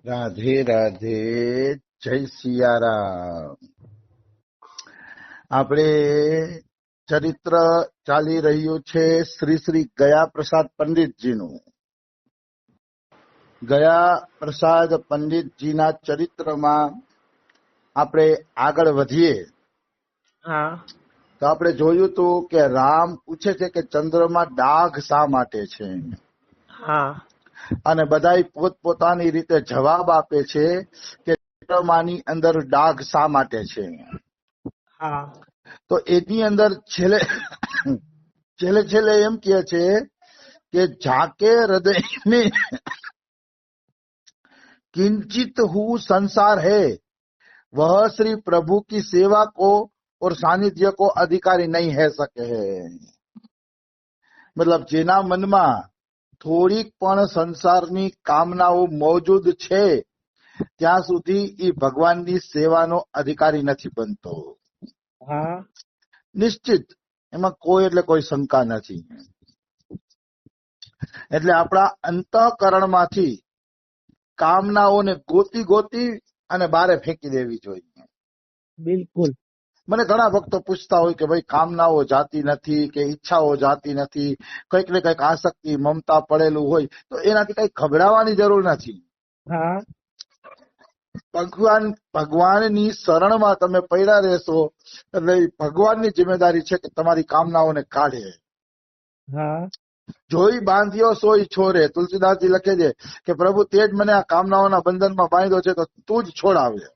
રાધે રાધે, જય સિયારામ. આપણે ચરિત્ર ચાલી રહ્યું છે શ્રી શ્રી ગયા પ્રસાદ પંડિતજીનું. ગયા પ્રસાદ પંડિતજીના ચરિત્રમાં આપણે આગળ વધીએ તો આપણે જોયું હતું કે રામ પૂછે છે કે ચંદ્રમાં ડાઘ શા માટે છે, અને બધા પોતપોતાની રીતે જવાબ આપે છે કે ચંદ્રમાની અંદર ડાઘ શા માટે છે. તો એની અંદર છેલ્લે છેલ્લે એમ કહે છે કે જાકે હૃદય में किंचित हु संसार है, वह श्री प्रभु की सेवा को और सानिध्य को अधिकारी नहीं है सके है. મતલબ જેના મનમાં થોડીક પણ સંસારની કામનાઓ મોજૂદ છે ત્યાં સુધી એ ભગવાનની સેવાનો અધિકારી નથી બનતો. નિશ્ચિત, એમાં કોઈ એટલે કોઈ શંકા નથી. એટલે આપણા અંતઃકરણમાંથી કામનાઓને ગોતી અને બારે ફેંકી દેવી જોઈએ. બિલકુલ. મને ઘણા ભક્તો પૂછતા હોય કે ભાઈ કામનાઓ જાતી નથી કે ઈચ્છાઓ જાતી નથી, કંઈક ને કંઈક આસક્તિ મમતા પડેલું હોય તો એનાથી કઈ ખબડાવવાની જરૂર નથી. ભગવાનની શરણમાં તમે પડ્યા રહેશો એટલે ભગવાનની જિમ્મેદારી છે કે તમારી કામનાઓને કાઢે. જોઈ બાંધ્યો સોય છોરે. તુલસીદાસજી લખે છે કે પ્રભુ તે જ મને આ કામનાઓના બંધનમાં બાંધ્યો છે તો તું જ છોડાવે.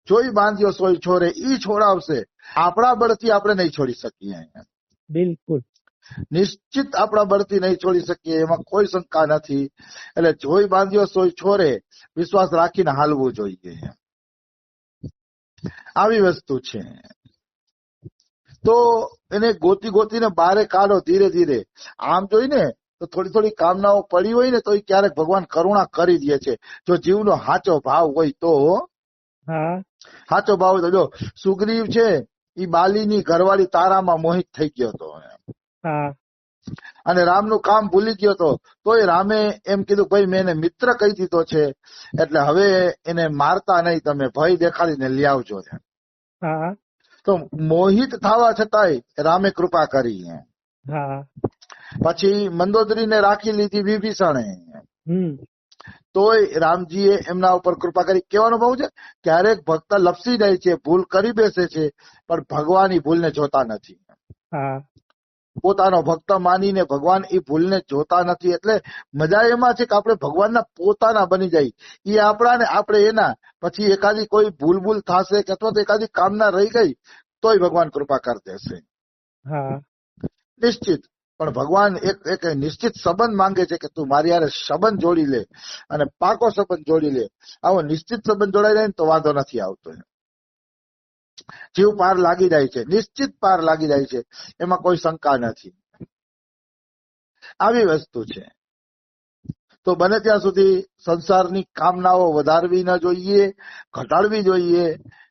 જોઈ બાંધ્યો સોય છોરે, ઈ છોડાવશે. આપણા બળથી આપણે નહીં છોડી શકીએ. બિલકુલ નિશ્ચિત આપણા બળથી નહીં છોડી શકીએ, એમાં કોઈ શંકા નથી. એટલે જોઈ બાંધ્યો સોય છોરે, વિશ્વાસ રાખીને હાલવું જોઈએ. આવી વસ્તુ છે. તો એને ગોતીને બારે કાઢો ધીરે ધીરે. આમ જોઈને તો થોડી કામનાઓ પડી હોય ને તો ક્યારેક ભગવાન કરુણા કરી દે છે, જો જીવનો સાચો ભાવ હોય તો. સાચો ભાવ હોય તો જો સુગ્રીવ છે એ બાલીની ઘરવાળી તારામાં મોહિત થઈ ગયો હતો અને રામનું કામ ભૂલી ગયો હતો, તોય રામે એમ કીધું ભાઈ મેં એને મિત્ર કહી દીધો છે એટલે હવે એને મારતા નહીં, તમે ભય દેખાડીને લઈ આવજો. તો મોહિત થવા છતાંય રામે કૃપા કરી. પછી મંદોદરીને રાખી લીધી વિભીષણે, તોય રામજીએ એમના ઉપર કૃપા કરી. કહેવાનો ભાવ છે ક્યારેક ભક્ત લપસી જાય છે, ભૂલ કરી બેસે છે, પણ ભગવાન એ ભૂલને જોતા નથી. પોતાનો ભક્ત માનીને ભગવાન એ ભૂલને જોતા નથી. એટલે મજા એમાં છે કે આપણે ભગવાનના પોતાના બની જાય. એ આપણા ને આપણે એના. પછી એકાદી કોઈ ભૂલ થશે કે અથવા તો એકાદી કામના રહી ગઈ તોય ભગવાન કૃપા કરી દેશે. નિશ્ચિત. પણ ભગવાન એક નિશ્ચિત સંબંધ માંગે છે કે તું મારી યારે સંબંધ જોડી લે અને પાકો સંબંધ જોડી લે. આવો નિશ્ચિત સંબંધ જોડાઈ જાય ને તો વાંધો નથી આવતો. જીવ પાર લાગી જાય છે, નિશ્ચિત પાર લાગી જાય છે, એમાં કોઈ શંકા નથી. આવી વસ્તુ છે. તો બને ત્યાં સુધી સંસારની કામનાઓ વધારવી ન જોઈએ, ઘટાડવી જોઈએ,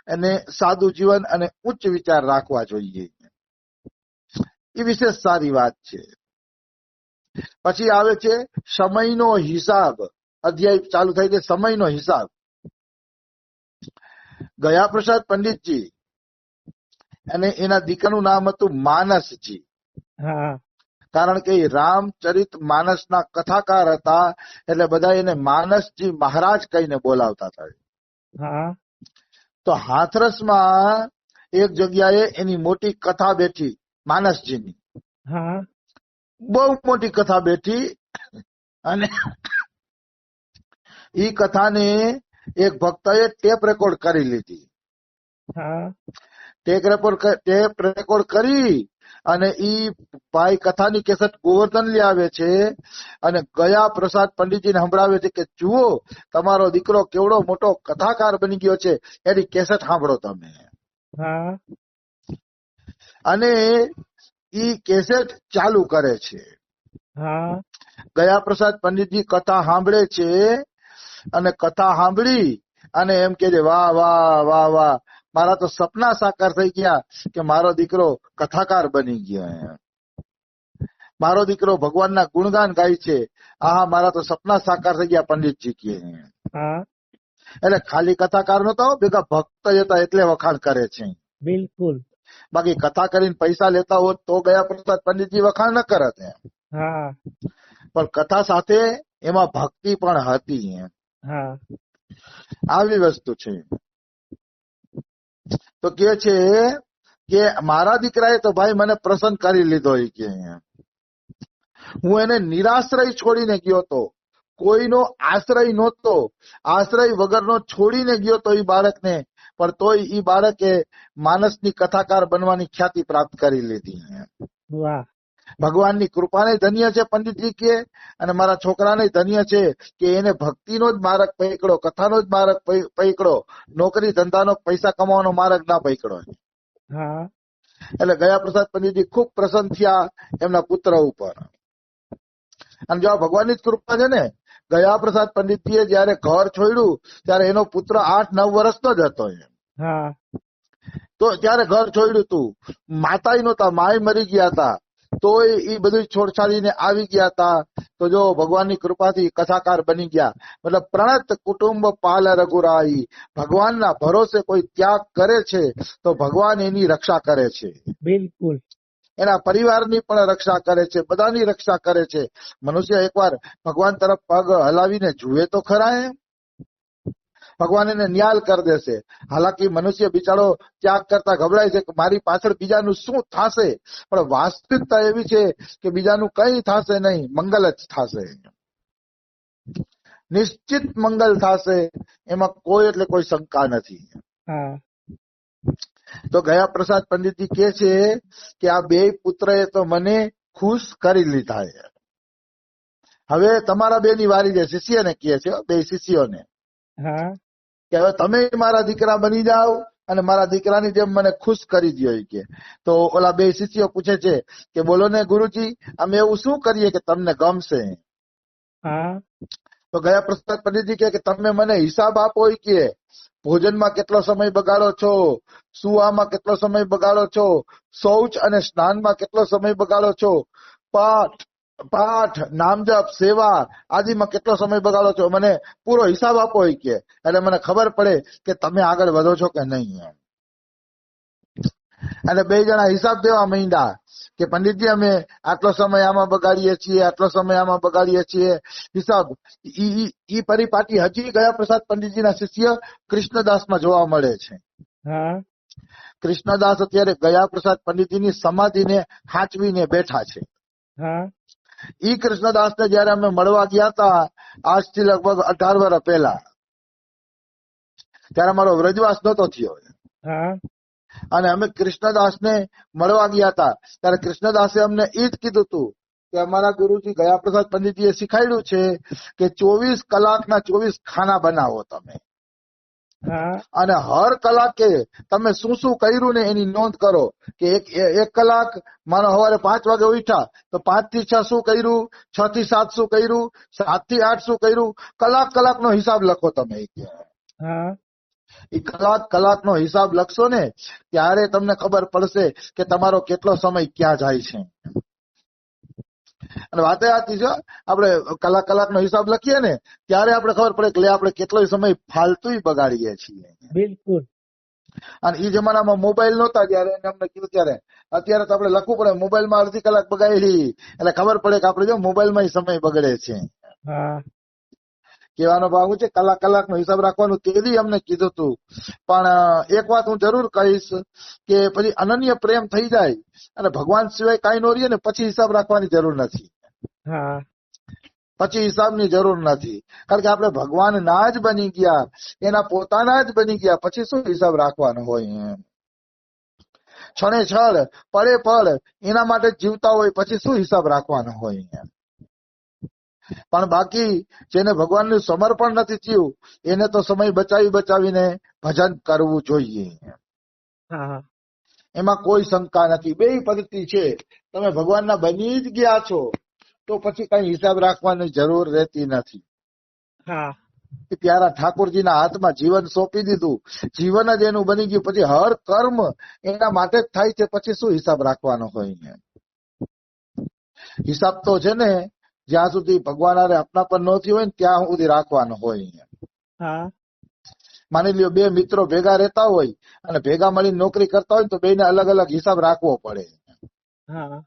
અને સાદું જીવન અને ઉચ્ચ વિચાર રાખવા જોઈએ. એ વિશેષ સારી વાત છે. પછી આવે છે સમયનો હિસાબ. અધ્યાય ચાલુ થાય છે સમયનો હિસાબ. ગયા પ્રસાદ પંડિતજી અને એના દીકરાનું નામ હતું માનસજી. કારણ કે રામચરિત માનસના કથાકાર હતા એટલે બધા એને માનસજી મહારાજ કહીને બોલાવતા હતા. તો હાથરસમાં એક જગ્યાએ એની મોટી કથા બેઠી માનસજીની. બહુ મોટી કથા બેઠી અને ઈ કથાને એક ભક્તએ ટેપ રેકોર્ડ કરી લીધી. ટેપ રેકોર્ડ કરી અને ઈ ભાઈ કથાની કેસેટ ગોવર્ધન લઈ આવે છે અને ગયા પ્રસાદ પંડિતજીને સંભળાવે છે કે જુઓ તમારો દીકરો કેવડો મોટો કથાકાર બની ગયો છે, એની કેસેટ સાંભળો તમે. અને ઈ કેસેટ ચાલુ કરે છે. ગયા પ્રસાદ પંડિતજી કથા સાંભળે છે અને કથા સાંભળી અને એમ કે વાહ વાહ વાહ વાહ, મારા તો સપના સાકાર થઈ ગયા કે મારો દીકરો કથાકાર બની ગયો. મારો દીકરો ભગવાનના ગુણગાન ગાય છે, આહા મારા તો સપના સાકાર થઈ ગયા પંડિતજી કે. એટલે ખાલી કથાકાર નતા, ભેગા ભક્ત હતા એટલે વખાણ કરે છે. બિલકુલ. બાકી કથા કરીને પૈસા લેતા હોત તો ગયા પ્રસાદ પંડિતજી વખાણ ન કરત. પણ કથા સાથે એમાં ભક્તિ પણ હતી. આવી વસ્તુ છે. તો કે છે કે મારા દીકરાએ તો ભાઈ મને પ્રસન્ન કરી લીધો કે હું એને નિરાશ્રય છોડીને ગયો તો, કોઈનો આશ્રય નહોતો, આશ્રય વગરનો છોડીને ગયો તો એ બાળકને, પણ તોય એ બાળકે માનસની કથાકાર બનવાની ખ્યાતિ પ્રાપ્ત કરી લીધી. ભગવાનની કૃપાને ધન્ય છે પંડિતજી કે, અને મારા છોકરાને ધન્ય છે કે એને ભક્તિનો જ માર્ગ પકડો, કથાનો જ માર્ગ પકડો, નોકરી ધંધાનો પૈસા કમાવાનો માર્ગ ના પકડો. એટલે ગયા પ્રસાદ પંડિતજી ખૂબ પ્રસન્ન થયા એમના પુત્ર ઉપર. અને જો ભગવાનની જ કૃપા છે ને, ગયા પ્રસાદ પંડિતજીએ જયારે ઘર છોડ્યું ત્યારે એનો પુત્ર 8-9 વર્ષનો જ હતો. તો ત્યારે ઘર છોડ્યું તું, માતા નહોતા, માય મરી ગયા હતા, તોય એ બધું છોડછાડીને આવી ગયા હતા. તો જો ભગવાનની કૃપાથી કથાકાર બની ગયા. મતલબ પ્રણત કુટુંબ પાલ રઘુરાઈ, ભગવાનના ભરોસે કોઈ ત્યાગ કરે છે તો ભગવાન એની રક્ષા કરે છે. બિલકુલ. એના પરિવારની પણ રક્ષા કરે છે, બધાની રક્ષા કરે છે. મનુષ્ય એકવાર ભગવાન તરફ પગ હલાવીને જુએ તો ખરા, ભગવાન એને ન્યાલ કરી દેશે. હાલાકી મનુષ્ય બિચારો ત્યાગ કરતા ગભરાય છે કે મારી પાછળ બીજાનું શું થશે, પણ વાસ્તવિકતા એવી છે કે બીજાનું કઈ થશે નહીં, મંગલ જ થશે, નિશ્ચિત મંગલ થશે, એમાં કોઈ એટલે કોઈ શંકા નથી. તો ગયા પ્રસાદ પંડિતજી કે છે કે આ 2 પુત્રએ તો મને ખુશ કરી લીધા. હવે તમારા 2ની વારી છે. શિષ્યને કહે છે, 2 શિષ્યોને કે હવે તમે મારા દીકરા બની જાઓ અને મારા દીકરાની જેમ મને ખુશ કરી દો કે. તો ઓલા 2 શિષ્યો પૂછે છે કે બોલો ને ગુરુજી, અમે એવું શું કરીએ કે તમને ગમશે? તો ગયા પ્રસાદ પંડિતજી કે તમે મને હિસાબ આપો કે ભોજનમાં કેટલો સમય બગાડો છો, સુવામાં કેટલો સમય બગાડો છો, શૌચ અને સ્નાનમાં કેટલો સમય બગાડો છો, પાઠ નામજપ સેવા આદિમાં કેટલો સમય બગાડો છો, મને પૂરો હિસાબ આપો કે, એટલે મને ખબર પડે કે તમે આગળ વધો છો કે નહીં. અને 2 જણા હિસાબ દેવા માંડ્યા કે પંડિતજી અમે આટલો સમય આમાં બગાડીએ છીએ, આટલો સમય આમાં બગાડીએ છીએ. હિસાબ ઈ પરિપાટી હજી ગયા પ્રસાદ પંડિતજીના શિષ્ય કૃષ્ણદાસમાં જોવા મળે છે. કૃષ્ણદાસ અત્યારે ગયા પ્રસાદ પંડિતજીની સમાધિને હાંચવીને બેઠા છે. ઈ કૃષ્ણદાસને જયારે અમે મળવા ગયા હતા આજથી લગભગ 18 વર્ષ પહેલા, ત્યારે મારો વ્રજવાસ નહોતો થયો. અને અમે કૃષ્ણદાસને મળવા ગયા હતા ત્યારે કૃષ્ણદાસે અમને એ જ કીધું હતું કે અમારા ગુરુજી ગયા પ્રસાદ પંડિતજીએ શીખાડ્યું છે કે 24 કલાકના 24 ખાના બનાવો તમે, અને હર કલાકે તમે શું શું કર્યું ને એની નોંધ કરો. કે એક કલાક માનો સવારે 5 વાગે ઉઠ્યા તો 5 થી 6 શું કર્યું, 6 થી 7 શું કર્યું, 7 થી 8 શું કર્યું, કલાકનો હિસાબ લખો તમે. એ કલાકનો હિસાબ લખશો ને ત્યારે તમને ખબર પડશે કે તમારો કેટલો સમય ક્યાં જાય છે. અને વાતે સાચી છે, આપણે કલાકનો હિસાબ લખીએ ને ત્યારે આપણે ખબર પડે કે આપણે કેટલો સમય ફાલતુ બગાડીએ છીએ. બિલકુલ. અને એ જમાનામાં મોબાઈલ નહોતા જયારે અમને કીધું ત્યારે, અત્યારે તો આપણે લખવું પડે મોબાઈલમાં અડધી કલાક બગાડી એટલે ખબર પડે કે આપણે જો મોબાઈલમાં સમય બગડે છે. કહેવાનો ભાવ છે કલાકનો હિસાબ રાખવાનું તેથી અમને કીધું હતું. પણ એક વાત હું જરૂર કહીશ કે પછી અનન્ય પ્રેમ થઈ જાય અને ભગવાન સિવાય કઈ નો રહીએ ને પછી હિસાબ રાખવાની જરૂર નથી. પછી હિસાબની જરૂર નથી, કારણ કે આપણે ભગવાન ના જ બની ગયા, એના પોતાના જ બની ગયા, પછી શું હિસાબ રાખવાનો હોય. છણે છળ પળે પળ એના માટે જીવતા હોય પછી શું હિસાબ રાખવાનો હોય. પણ બાકી જેને ભગવાનનું સમર્પણ નથી થયું એને તો સમય બચાવીને ભજન કરવું જોઈએ. એમાં કોઈ શંકા નથી. 2 પદ્ધતિ છે. તમે ભગવાનના બની જ ગયા છો તો પછી કઈ હિસાબ રાખવાની જરૂર રહેતી નથી. પ્યારા ઠાકોરજીના હાથમાં જીવન સોંપી દીધું, જીવન જ એનું બની ગયું, પછી હર કર્મ એના માટે જ થાય છે, પછી શું હિસાબ રાખવાનો હોય. હિસાબ તો છે ને જ્યાં સુધી ભગવાન હારે અપનાપન ન થયું હોય ને ત્યાં સુધી રાખવાનો હોય. હા માની લ્યો બે મિત્રો ભેગા રહેતા હોય અને ભેગા મળીને નોકરી કરતા હોય તો બેને અલગ અલગ હિસાબ રાખવો પડે. હા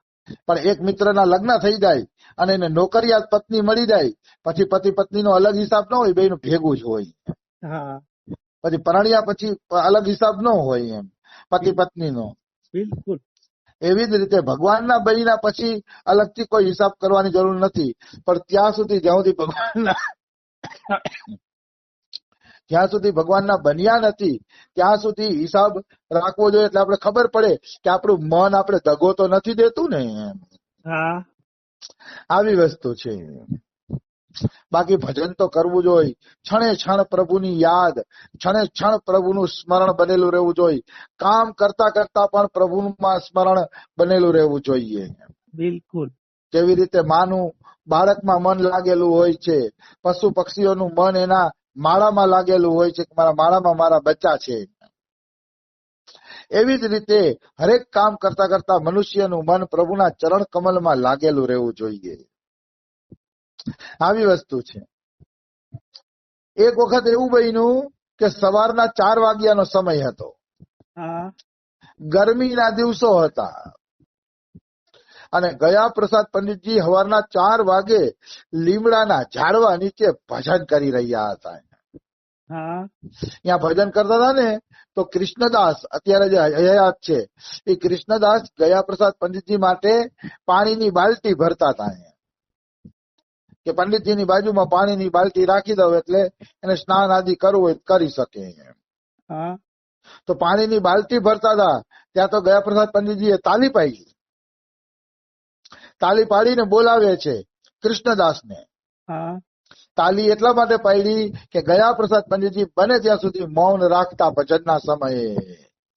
પણ એક મિત્રના લગ્ન થઈ જાય અને એને નોકરિયાત પત્ની મળી જાય પછી પતિ પત્નીનો અલગ હિસાબ ન હોય, બેનું ભેગું જ હોય. હા પછી પરણ્યા પછી અલગ હિસાબ ન હોય એમ પતિ પત્નીનો. બિલકુલ. એવી જ રીતે ભગવાનના બન્યા પછી અલગથી કોઈ હિસાબ કરવાની જરૂર નથી. પણ ત્યાં સુધી જ્યાં સુધી ભગવાનના બન્યા નથી ત્યાં સુધી હિસાબ રાખવો જોઈએ. એટલે આપણે ખબર પડે કે આપણું મન આપણે દગો તો નથી દેતું ને એમ. હા આવી વસ્તુ છે. બાકી ભજન તો કરવું જોઈએ. ક્ષણે ક્ષણ પ્રભુની યાદ, ક્ષણે ક્ષણ પ્રભુનું સ્મરણ બનેલું રહેવું જોઈએ. કામ કરતા કરતા પણ પ્રભુનું સ્મરણ બનેલું રહેવું જોઈએ. બિલકુલ. કેવી રીતે માનું બાળકમાં મન લાગેલું હોય છે, પશુ પક્ષીઓનું મન એના માળામાં લાગેલું હોય છે કે મારા માળામાં મારા બચ્ચા છે. એવી જ રીતે હરેક કામ કરતા કરતા મનુષ્યનું મન પ્રભુના ચરણ કમલમાં લાગેલું રહેવું જોઈએ. આવી વસ્તુ છે. એક વખત એવું બન્યું કે સવારના 4 વાગ્યાનો સમય હતો. હા ગરમીના દિવસો હતા અને ગયા પ્રસાદ પંડિતજી સવારના 4 વાગે લીમડાના ઝાડવા નીચે ભજન કરી રહ્યા હતા. હા ત્યાં ભજન કરતા હતા ને તો કૃષ્ણદાસ અત્યારે જે હયાત છે એ કૃષ્ણદાસ ગયા પ્રસાદ પંડિતજી માટે પાણીની બાલટી ભરતા હતા. કે પંડિતજીની બાજુમાં પાણીની બાલટી રાખી દઉં એટલે એને સ્નાન આદિ કરવું હોય કરી શકે. હા તો પાણીની બાલટી ભરતા હતા ત્યાં તો ગયા પ્રસાદ પંડિતજીએ તાલી પાડી. તાલી પાડીને બોલાવે છે કૃષ્ણદાસને. હા તાલી એટલા માટે પાડી કે ગયા પ્રસાદ પંડિતજી બને ત્યાં સુધી મૌન રાખતા ભજનના સમયે.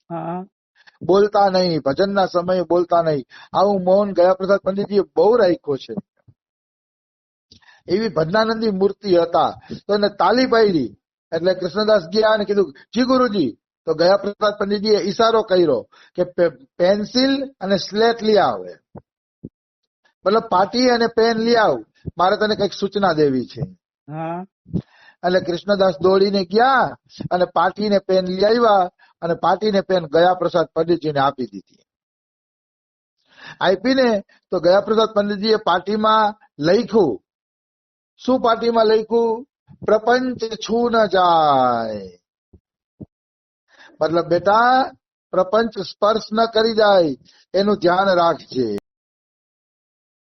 હા બોલતા નહીં, ભજનના સમયે બોલતા નહીં. આવું મૌન ગયા પ્રસાદ પંડિતજીએ બહુ રાખ્યો છે. એવી ભજનાનંદની મૂર્તિ હતા. તો એને તાલી પાડી એટલે કૃષ્ણદાસ ગયા અને કીધું જી ગુરુજી. તો ગયા પ્રસાદ પંડિતજીએ ઈશારો કર્યો કે પેન્સિલ અને સ્લેટ લઈ આવે, મતલબ પાટી અને પેન લઈ આવ, મારે તને કઈક સૂચના દેવી છે. હા એટલે કૃષ્ણદાસ દોડીને ગયા અને પાટીને પેન લઈ આવ્યા અને પાટીને પેન ગયા પ્રસાદ પંડિતજીને આપી દીધી. આપીને તો ગયા પ્રસાદ પંડિતજીએ પાટીમાં લખ્યું. શું પાટીમાં લખ્યું? પ્રપંચ છૂ ન જાય. મતલબ બેટા પ્રપંચ સ્પર્શ ન કરી જાય એનું ધ્યાન રાખજે.